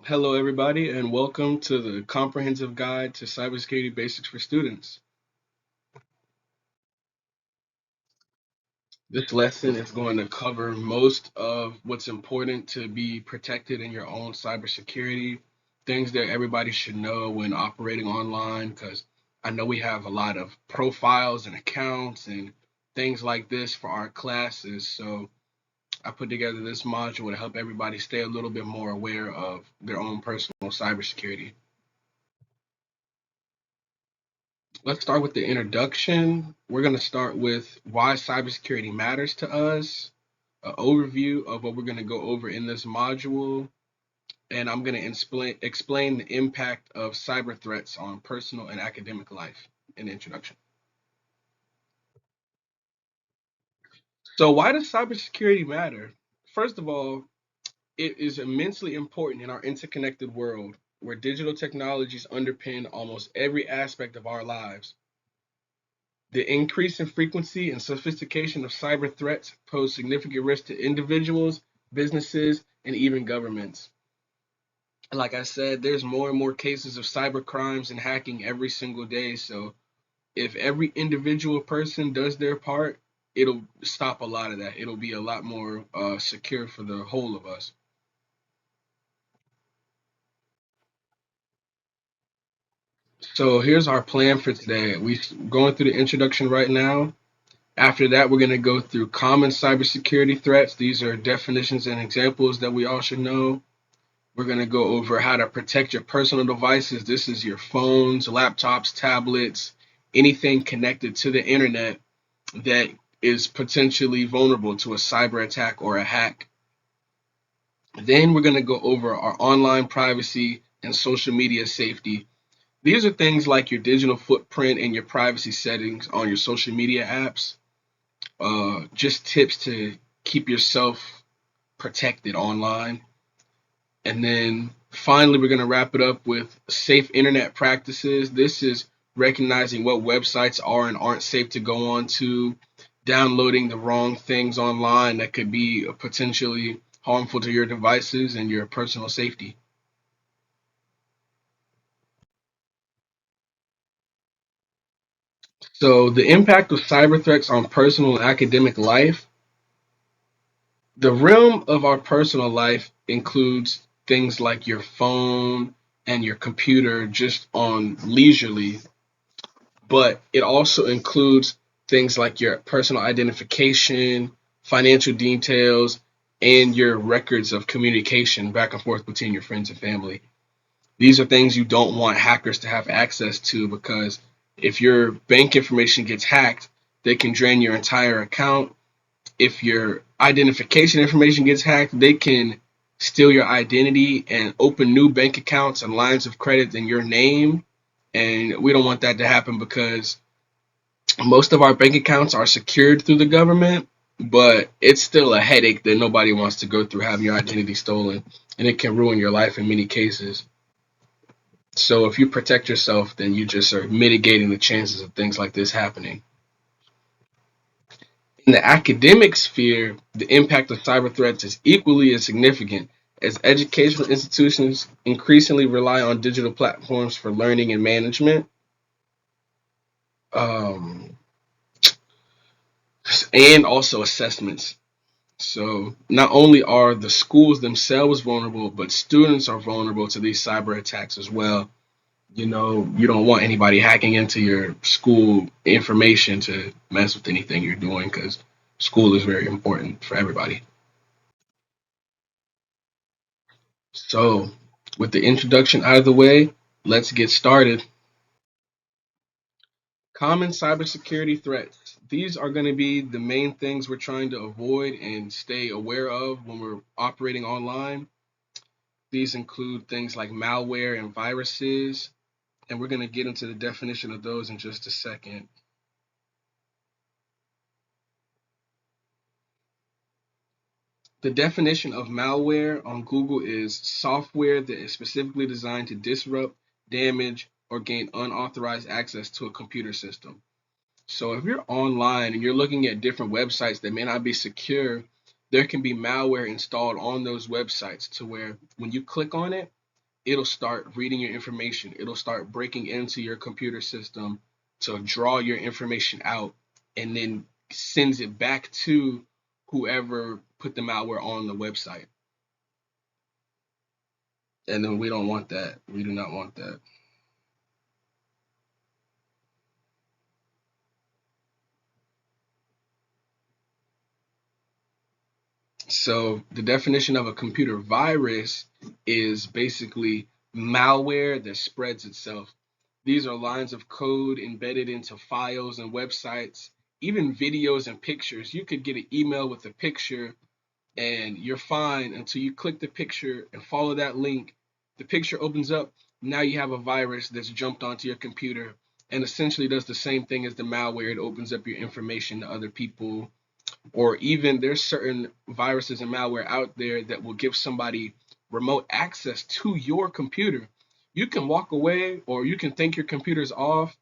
Hello, everybody, and welcome to the Comprehensive Guide to Cybersecurity Basics for Students. This lesson is going to cover most of what's important to be protected in your own cybersecurity, things that everybody should know when operating online, because I know we have a lot of profiles and accounts and things like this for our classes. So I put together this module to help everybody stay a little bit more aware of their own personal cybersecurity. Let's start with the introduction. We're going to start with why cybersecurity matters to us, an overview of what we're going to go over in this module, and I'm going to explain the impact of cyber threats on personal and academic life in the introduction. So, why does cybersecurity matter? First of all, it is immensely important in our interconnected world where digital technologies underpin almost every aspect of our lives. The increase in frequency and sophistication of cyber threats pose significant risk to individuals, businesses, and even governments. Like I said, there's more and more cases of cyber crimes and hacking every single day. So if every individual person does their part, it'll stop a lot of that. It'll be a lot more secure for the whole of us. So here's our plan for today. We're going through the introduction right now. After that, we're going to go through common cybersecurity threats. These are definitions and examples that we all should know. We're going to go over how to protect your personal devices. This is your phones, laptops, tablets, anything connected to the internet that is potentially vulnerable to a cyber attack or a hack. Then we're going to go over our online privacy and social media safety. These are things like your digital footprint and your privacy settings on your social media apps. Just tips to keep yourself protected online. And then finally, we're going to wrap it up with safe internet practices. This is recognizing what websites are and aren't safe to go on to, downloading the wrong things online that could be potentially harmful to your devices and your personal safety. So, the impact of cyber threats on personal and academic life. The realm of our personal life includes things like your phone and your computer just on leisurely, but it also includes things like your personal identification, financial details, and your records of communication back and forth between your friends and family. These are things you don't want hackers to have access to because if your bank information gets hacked, they can drain your entire account. If your identification information gets hacked, they can steal your identity and open new bank accounts and lines of credit in your name. And we don't want that to happen because most of our bank accounts are secured through the government, but it's still a headache that nobody wants to go through having your identity stolen, and it can ruin your life in many cases. So if you protect yourself, then you just are mitigating the chances of things like this happening. In the academic sphere, the impact of cyber threats is equally as significant as educational institutions increasingly rely on digital platforms for learning and management. Um, and also assessments. So not only are the schools themselves vulnerable, but students are vulnerable to these cyber attacks as well. You know, you don't want anybody hacking into your school information to mess with anything you're doing because school is very important for everybody. So, with the introduction out of the way, let's get started. Common cybersecurity threats. These are going to be the main things we're trying to avoid and stay aware of when we're operating online. These include things like malware and viruses, and we're going to get into the definition of those in just a second. The definition of malware on Google is software that is specifically designed to disrupt, damage, or gain unauthorized access to a computer system. So if you're online and you're looking at different websites that may not be secure, there can be malware installed on those websites to where when you click on it, it'll start reading your information. It'll start breaking into your computer system to draw your information out and then sends it back to whoever put the malware on the website. And then we don't want that. We do not want that. So the definition of a computer virus is basically malware that spreads itself. These are lines of code embedded into files and websites, even videos and pictures. You could get an email with a picture and you're fine until you click the picture and follow that link. The picture opens up. Now you have a virus that's jumped onto your computer and essentially does the same thing as the malware. It opens up your information to other people, or even there's certain viruses and malware out there that will give somebody remote access to your computer. You can walk away or you can think your computer's off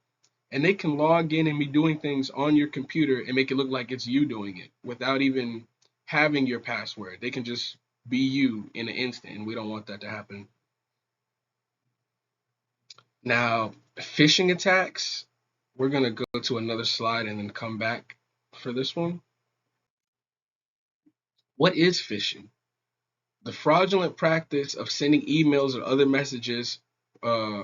and they can log in and be doing things on your computer and make it look like it's you doing it without even having your password. They can just be you in an instant, and we don't want that to happen. Now, phishing attacks, we're going to go to another slide and then come back for this one. What is phishing? The fraudulent practice of sending emails or other messages uh,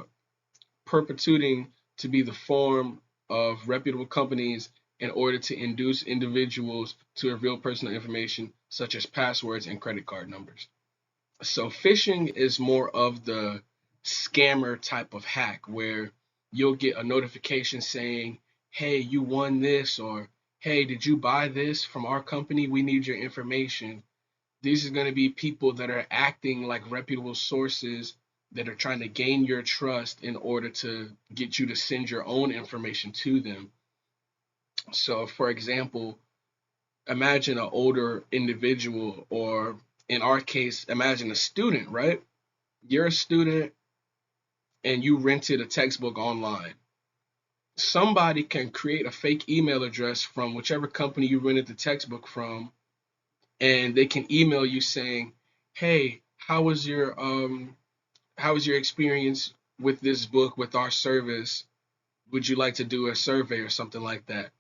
perpetuating to be the form of reputable companies in order to induce individuals to reveal personal information such as passwords and credit card numbers. So phishing is more of the scammer type of hack where you'll get a notification saying, "Hey, you won this," or "Hey, did you buy this from our company? We need your information." These are going to be people that are acting like reputable sources that are trying to gain your trust in order to get you to send your own information to them. So, for example, imagine an older individual, or in our case, imagine a student, right? You're a student and you rented a textbook online. Somebody can create a fake email address from whichever company you rented the textbook from, and they can email you saying, "Hey, how was your experience with this book, with our service? Would you like to do a survey or something like that?"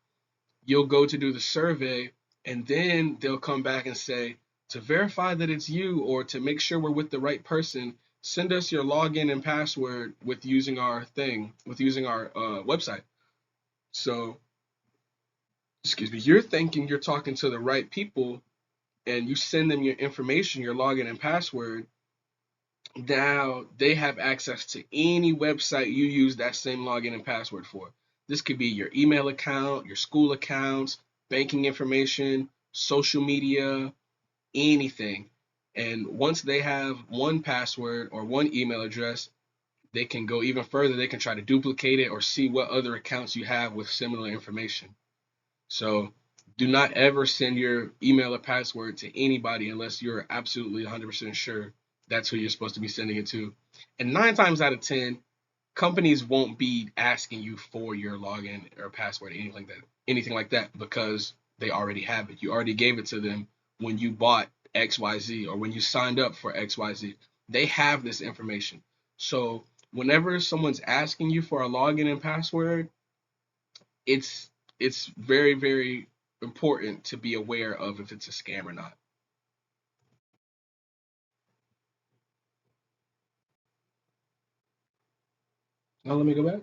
You'll go to do the survey, and then they'll come back and say, "To verify that it's you or to make sure we're with the right person, send us your login and password with using our website." So, excuse me, you're thinking you're talking to the right people, and you send them your information, your login and password. Now they have access to any website you use that same login and password for. This could be your email account, your school accounts, banking information, social media, anything. And once they have one password or one email address, they can go even further. They can try to duplicate it or see what other accounts you have with similar information. So do not ever send your email or password to anybody unless you're absolutely 100% sure that's who you're supposed to be sending it to. And 9 times out of 10, companies won't be asking you for your login or password, anything like that, because they already have it. You already gave it to them when you bought XYZ or when you signed up for XYZ. They have this information. So whenever someone's asking you for a login and password, it's it's very, very important to be aware of if it's a scam or not. Now let me go back.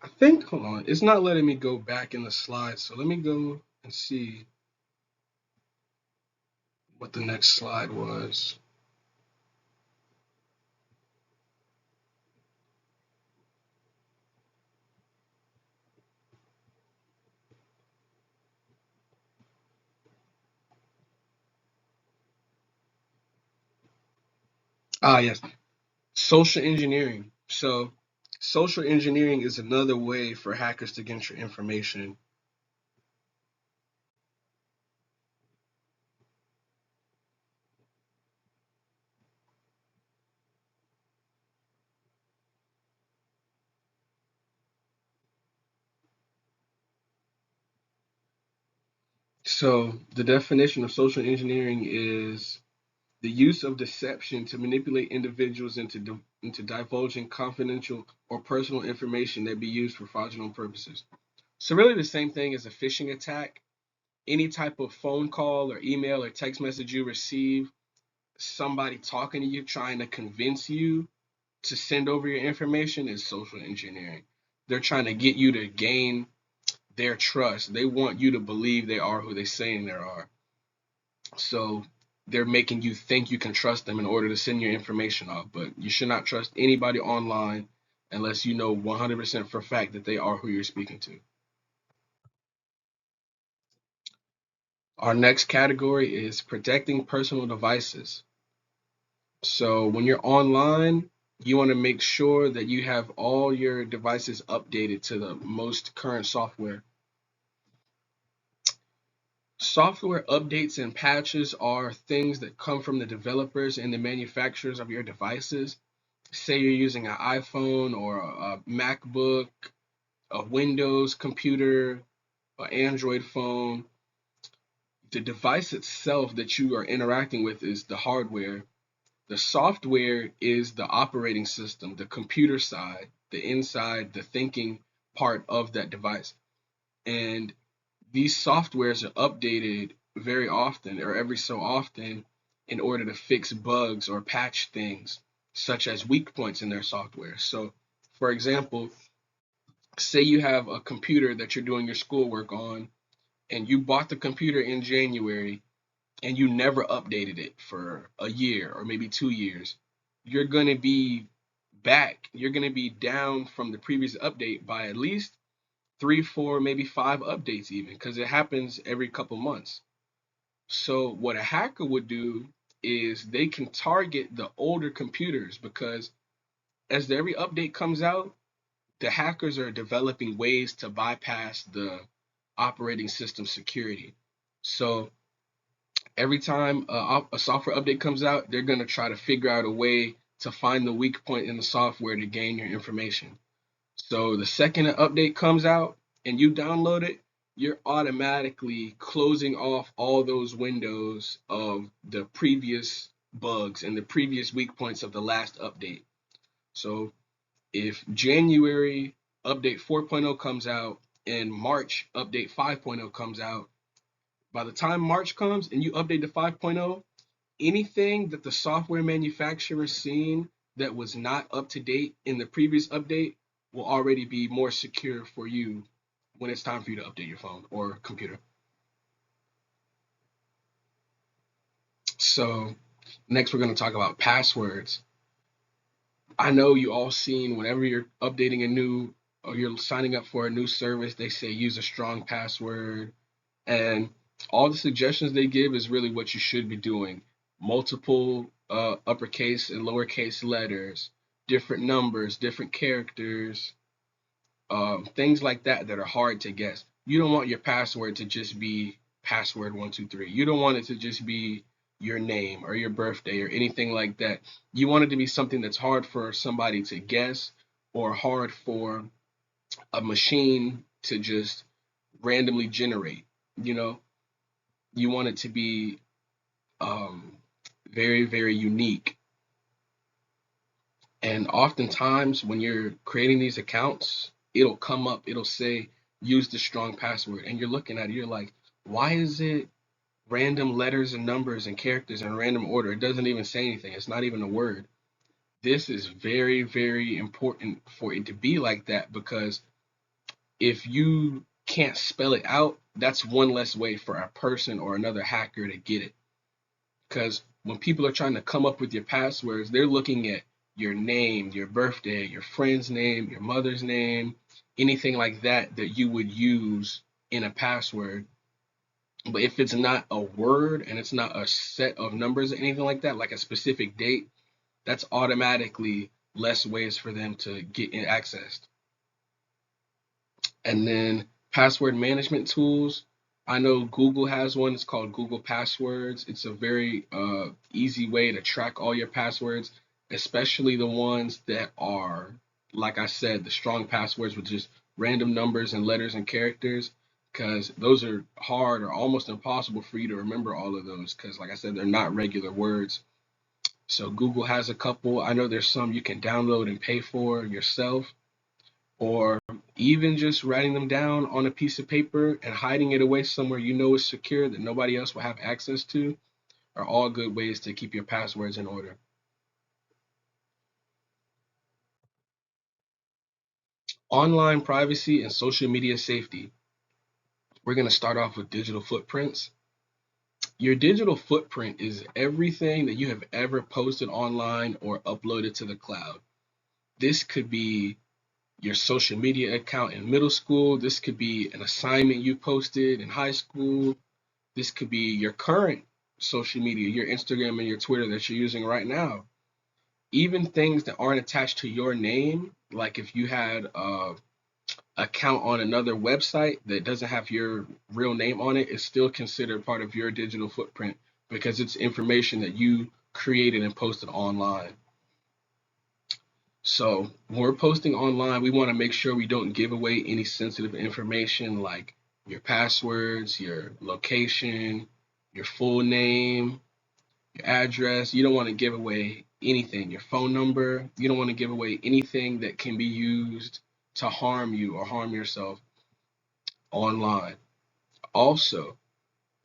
I think, hold on, it's not letting me go back in the slides, so let me go and see what the next slide was. Ah, yes, social engineering. So social engineering is another way for hackers to get your information. So the definition of social engineering is the use of deception to manipulate individuals into divulging confidential or personal information that be used for fraudulent purposes. So really the same thing as a phishing attack. Any type of phone call or email or text message you receive, somebody talking to you trying to convince you to send over your information is social engineering. They're trying to get you to gain their trust. They want you to believe they are who they're saying they are. So they're making you think you can trust them in order to send your information off. But you should not trust anybody online unless you know 100% for a fact that they are who you're speaking to. Our next category is protecting personal devices. So when you're online, you want to make sure that you have all your devices updated to the most current software. Software updates and patches are things that come from the developers and the manufacturers of your devices. Say you're using an iPhone or a MacBook, a Windows computer, an Android phone. The device itself that you are interacting with is the hardware. The software is the operating system, the computer side, the inside, the thinking part of that device. And these softwares are updated very often or every so often in order to fix bugs or patch things such as weak points in their software. So, for example, say you have a computer that you're doing your schoolwork on and you bought the computer in January and you never updated it for a year or maybe 2 years, you're going to be you're going to be down from the previous update by at least three, four, maybe five updates, even because it happens every couple months. So, what a hacker would do is they can target the older computers because as every update comes out, the hackers are developing ways to bypass the operating system security. So, every time a software update comes out, they're going to try to figure out a way to find the weak point in the software to gain your information. So the second an update comes out and you download it, you're automatically closing off all those windows of the previous bugs and the previous weak points of the last update. So if January update 4.0 comes out and March update 5.0 comes out, by the time March comes and you update to 5.0, anything that the software manufacturer seen that was not up to date in the previous update will already be more secure for you when it's time for you to update your phone or computer. So next we're going to talk about passwords. I know you all seen whenever you're updating a new or you're signing up for a new service, they say use a strong password. And all the suggestions they give is really what you should be doing. Multiple uppercase and lowercase letters, different numbers, different characters, things like that that are hard to guess. You don't want your password to just be password 123. You don't want it to just be your name or your birthday or anything like that. You want it to be something that's hard for somebody to guess or hard for a machine to just randomly generate. You know, you want it to be um, very, very unique. And oftentimes, when you're creating these accounts, it'll come up, it'll say, use the strong password. And you're looking at it, you're like, why is it random letters and numbers and characters in random order? It doesn't even say anything, it's not even a word. This is very, very important for it to be like that because if you can't spell it out, that's one less way for a person or another hacker to get it. Because when people are trying to come up with your passwords, they're looking at your name, your birthday, your friend's name, your mother's name, anything like that that you would use in a password. But if it's not a word and it's not a set of numbers or anything like that, like a specific date, that's automatically less ways for them to get in access. And then password management tools. I know Google has one. It's called Google Passwords. It's a very easy way to track all your passwords, especially the ones that are, like I said, the strong passwords with just random numbers and letters and characters. because those are hard or almost impossible for you to remember all of those because, like I said, they're not regular words. So Google has a couple. I know there's some you can download and pay for yourself, or even just writing them down on a piece of paper and hiding it away somewhere you know is secure that nobody else will have access to are all good ways to keep your passwords in order. Online privacy and social media safety. We're going to start off with digital footprints. Your digital footprint is everything that you have ever posted online or uploaded to the cloud. This could be your social media account in middle school. This could be an assignment you posted in high school. This could be your current social media, your Instagram and your Twitter that you're using right now. Even things that aren't attached to your name, like if you had a account on another website that doesn't have your real name on it, is still considered part of your digital footprint because it's information that you created and posted online. So when we're posting online, we want to make sure we don't give away any sensitive information like your passwords, your location, your full name, your address. You don't want to give away anything, your phone number. You don't want to give away anything that can be used to harm you or harm yourself online. Also,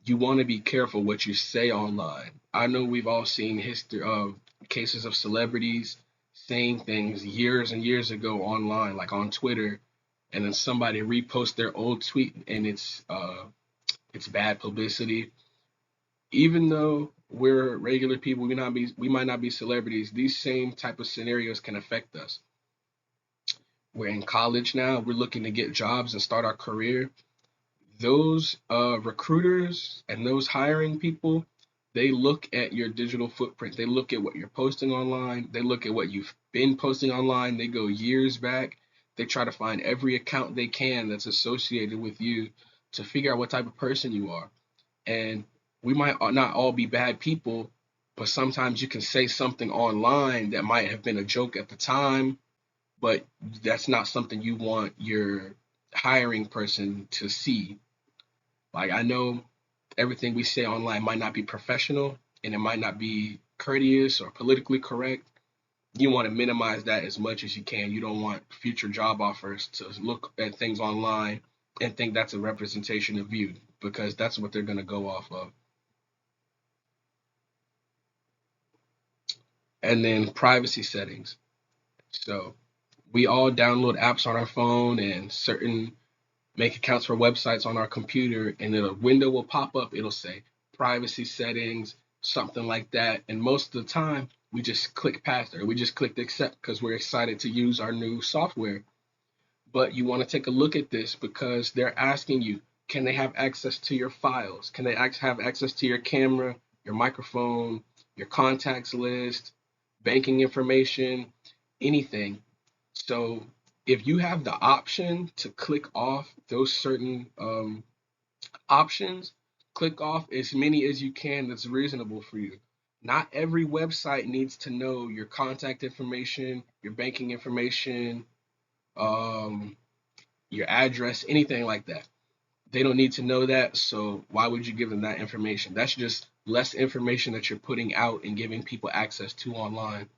you want to be careful what you say online. I know we've all seen history of cases of celebrities saying things years and years ago online, like on Twitter, and then somebody reposts their old tweet and it's bad publicity. Even though we're regular people, we might not be celebrities. These same type of scenarios can affect us. We're in college now. We're looking to get jobs and start our career. Those recruiters and those hiring people, they look at your digital footprint. They look at what you're posting online. They look at what you've been posting online. They go years back. They try to find every account they can that's associated with you to figure out what type of person you are. And we might not all be bad people, but sometimes you can say something online that might have been a joke at the time, but that's not something you want your hiring person to see. Like, I know everything we say online might not be professional and it might not be courteous or politically correct. You want to minimize that as much as you can. You don't want future job offers to look at things online and think that's a representation of you because that's what they're going to go off of. And then privacy settings. So we all download apps on our phone and certain make accounts for websites on our computer, and then a window will pop up. It'll say privacy settings, something like that. And most of the time, we just click past it or we just click accept because we're excited to use our new software. But you want to take a look at this because they're asking you, can they have access to your files? Can they have access to your camera, your microphone, your contacts list, banking information, anything? So if you have the option to click off those certain options, click off as many as you can that's reasonable for you. Not every website needs to know your contact information, your banking information, um, your address, anything like that. They don't need to know that, so why would you give them that information? That's just less information that you're putting out and giving people access to online.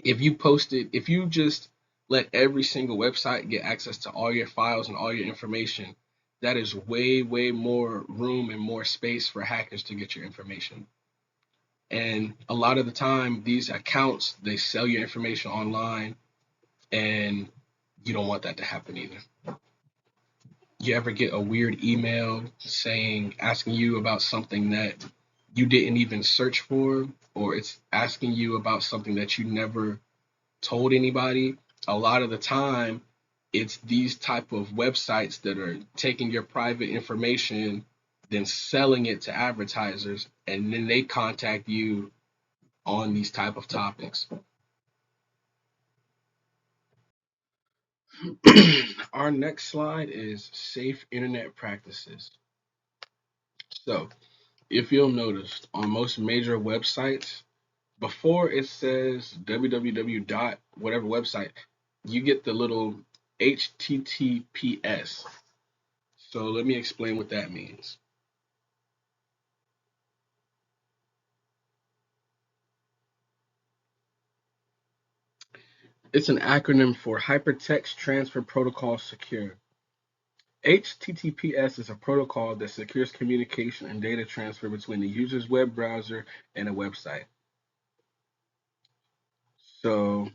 If you just let every single website get access to all your files and all your information, that is way, way more room and more space for hackers to get your information. And a lot of the time, these accounts, they sell your information online, and you don't want that to happen either. You ever get a weird email asking you about something that you didn't even search for, or it's asking you about something that you never told anybody? A lot of the time, it's these type of websites that are taking your private information, then selling it to advertisers, and then they contact you on these type of topics. Our next slide is safe internet practices. So, if you'll notice, on most major websites, before it says www dot whatever website, you get the little HTTPS. So let me explain what that means. It's an acronym for Hypertext Transfer Protocol Secure. HTTPS is a protocol that secures communication and data transfer between the user's web browser and a website. So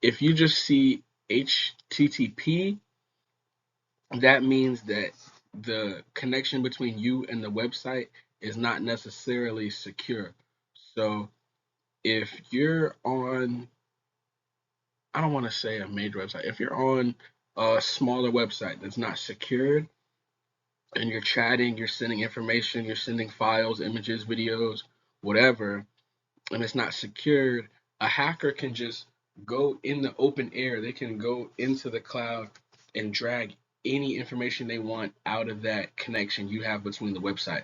if you just see HTTP, that means that the connection between you and the website is not necessarily secure. So if you're on, I don't want to say a major website, if you're on a smaller website that's not secured and you're chatting, you're sending information, you're sending files, images, videos, whatever, and it's not secured, a hacker can just go in the open air. They can go into the cloud and drag any information they want out of that connection you have between the website.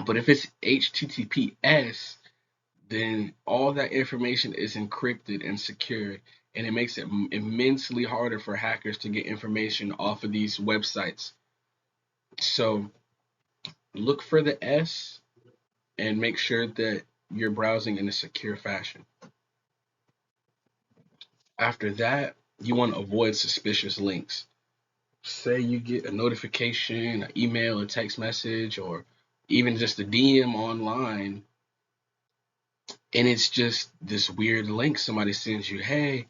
But if it's HTTPS, then all that information is encrypted and secured, and it makes it immensely harder for hackers to get information off of these websites. So look for the S and make sure that you're browsing in a secure fashion. After that, you want to avoid suspicious links. Say you get a notification, an email, a text message, or even just a DM online, and it's just this weird link somebody sends you. Hey,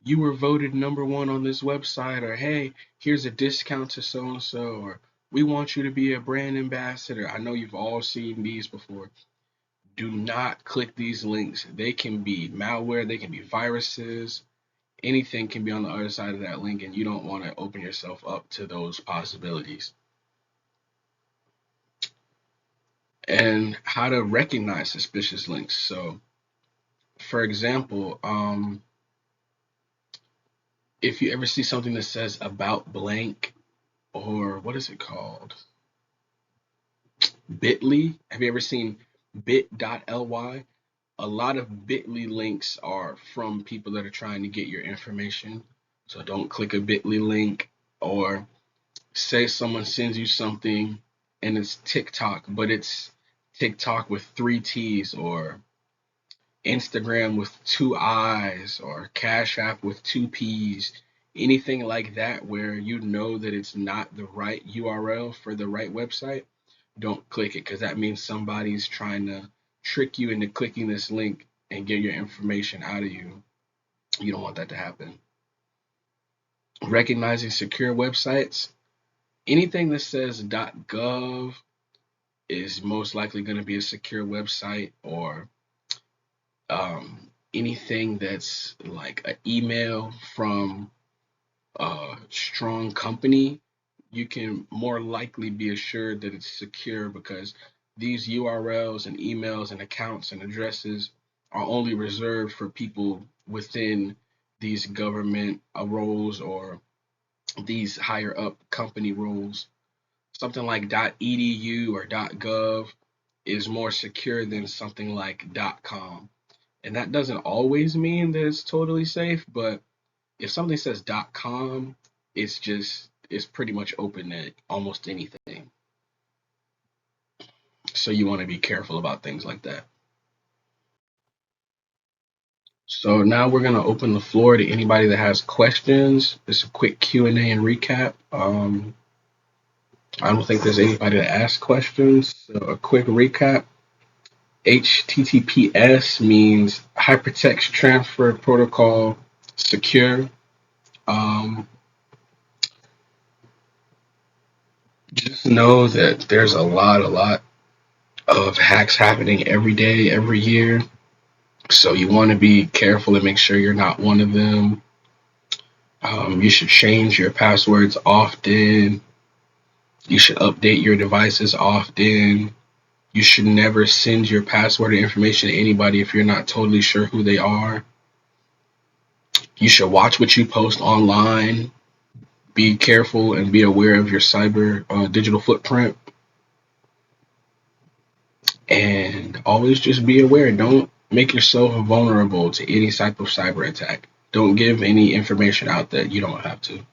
you were voted #1 on this website, or hey, here's a discount to so and so, or we want you to be a brand ambassador. I know you've all seen these before. Do not click these links. They can be malware, they can be viruses, anything can be on the other side of that link, and you don't want to open yourself up to those possibilities. And how to recognize suspicious links. So, for example, if you ever see something that says about blank, or what is it called? Bitly. Have you ever seen bit.ly? A lot of Bitly links are from people that are trying to get your information. So don't click a Bitly link, or say someone sends you something and it's TikTok, but it's TikTok with three T's, or Instagram with two I's, or Cash App with two P's, anything like that where you know that it's not the right URL for the right website, don't click it, because that means somebody's trying to trick you into clicking this link and get your information out of you. You don't want that to happen. Recognizing secure websites. Anything that says .gov is most likely going to be a secure website, or anything that's like an email from a strong company, you can more likely be assured that it's secure, because these URLs and emails and accounts and addresses are only reserved for people within these government roles, or these higher up company roles. Something like .edu or .gov is more secure than something like .com. And that doesn't always mean that it's totally safe, but if something says .com, it's pretty much open to almost anything. So you want to be careful about things like that. So now we're gonna open the floor to anybody that has questions. Just a quick Q&A and recap. I don't think there's anybody to ask questions. So a quick recap. HTTPS means Hypertext Transfer Protocol Secure. Um, just know that there's a lot of hacks happening every day, every year. So you want to be careful and make sure you're not one of them. You should change your passwords often. You should update your devices often. You should never send your password or information to anybody if you're not totally sure who they are. You should watch what you post online. Be careful and be aware of your cyber digital footprint, and always just be aware. Don't make yourself vulnerable to any type of cyber attack. Don't give any information out that you don't have to.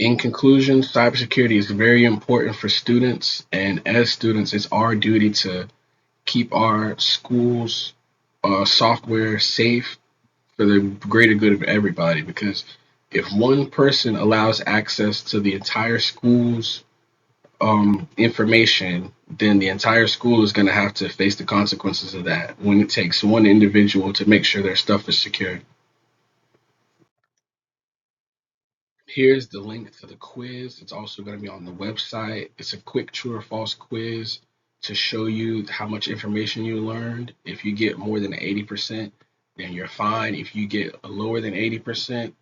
In conclusion, cybersecurity is very important for students, and as students, it's our duty to keep our schools software safe for the greater good of everybody. Because if one person allows access to the entire school's information, then the entire school is going to have to face the consequences of that when it takes one individual to make sure their stuff is secure. Here's the link to the quiz. It's also going to be on the website. It's a quick true or false quiz to show you how much information you learned. If you get more than 80%, then you're fine. If you get lower than 80%,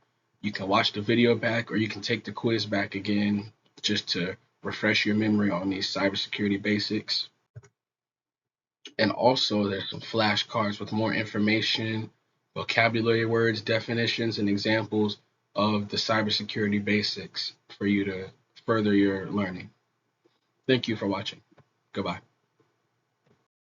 you can watch the video back or you can take the quiz back again just to refresh your memory on these cybersecurity basics. And also, there's some flashcards with more information, vocabulary words, definitions, and examples of the cybersecurity basics for you to further your learning. Thank you for watching. Goodbye.